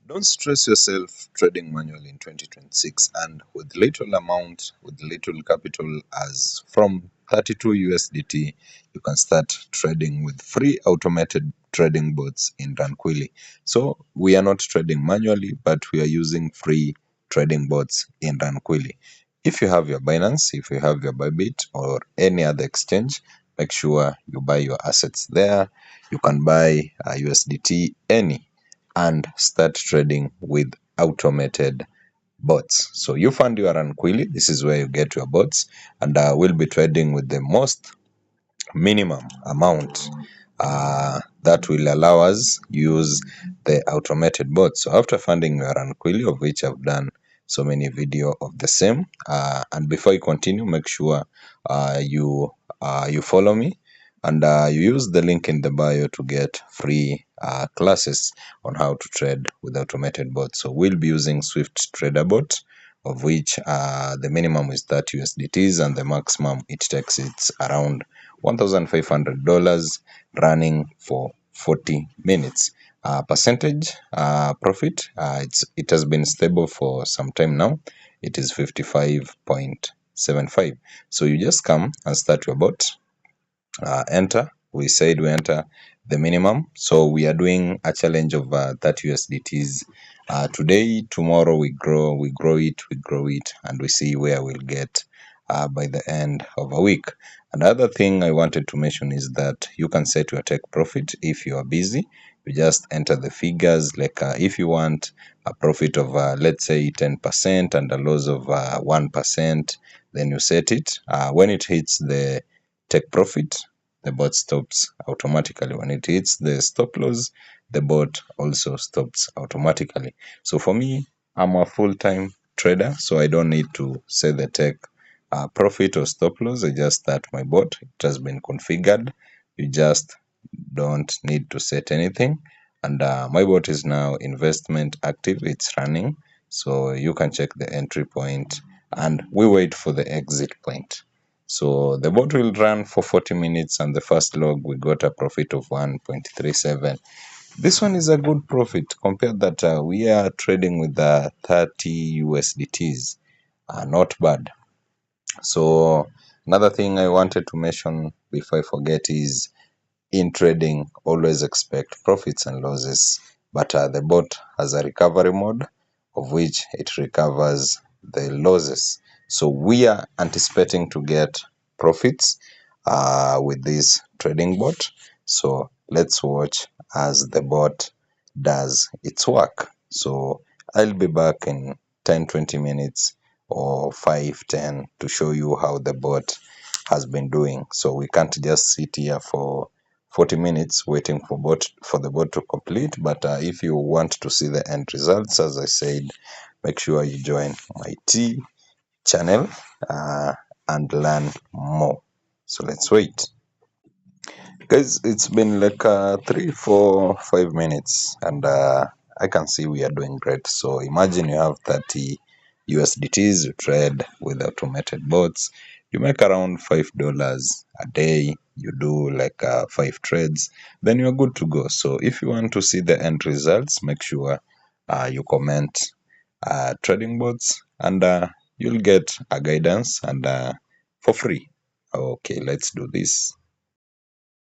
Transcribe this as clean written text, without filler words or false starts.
Don't stress yourself trading manually in 2026, and with little amount, with little capital as from 32 USDT, you can start trading with free automated trading bots in RunQuilly. So we are not trading manually, but we are using free trading bots in RunQuilly. If you have your Binance, if you have your Bybit or any other exchange, make sure you buy your assets there. You can buy USDT any and start trading with automated bots. So you found your RunQuilly. This is where you get your bots, and we'll be trading with the most minimum amount that will allow us use the automated bot. So after funding your RunQuilly, of which I've done so many video of the same, and before you continue, make sure you follow me, and you use the link in the bio to get free classes on how to trade with automated bots. So we'll be using Swift Trader Bot, of which the minimum is 30 USDTs and the maximum it takes it's around $1,500 running for 40 minutes. Percentage profit, it has been stable for some time now. It is 55.75. So you just come and start your bot. Enter. We said we enter the minimum, so we are doing a challenge of 30 USDTs today. Tomorrow we grow it, and we see where we'll get by the end of a week. Another thing I wanted to mention is that you can set your take profit if you are busy. You just enter the figures, like if you want a profit of let's say 10% and a loss of 1%, then you set it. When it hits the take profit, the bot stops automatically. When it hits the stop loss, the bot also stops automatically. So for me, I'm a full-time trader, so I don't need to set the take profit or stop loss. I just start my bot. It has been configured. You just don't need to set anything. And my bot is now investment active. It's running, so you can check the entry point, and we wait for the exit point. So the bot will run for 40 minutes, and the first log we got a profit of 1.37. This one is a good profit compared that we are trading with 30 USDTs. Not bad. So another thing I wanted to mention before I forget is, in trading, always expect profits and losses, but the bot has a recovery mode, of which it recovers the losses. So we are anticipating to get profits with this trading bot. So let's watch as the bot does its work. So I'll be back in 10-20 minutes or 5-10 to show you how the bot has been doing. So we can't just sit here for 40 minutes waiting for the bot to complete. But if you want to see the end results, as I said, make sure you join my T channel and learn more. So let's wait. Guys, it's been like 3, 4, 5 minutes, and I can see we are doing great. So imagine you have 30 USDTs, you trade with automated bots, you make around $5 a day, you do like 5 trades, then you're good to go. So if you want to see the end results, make sure you comment trading bots, and you'll get a guidance and for free. Okay, let's do this.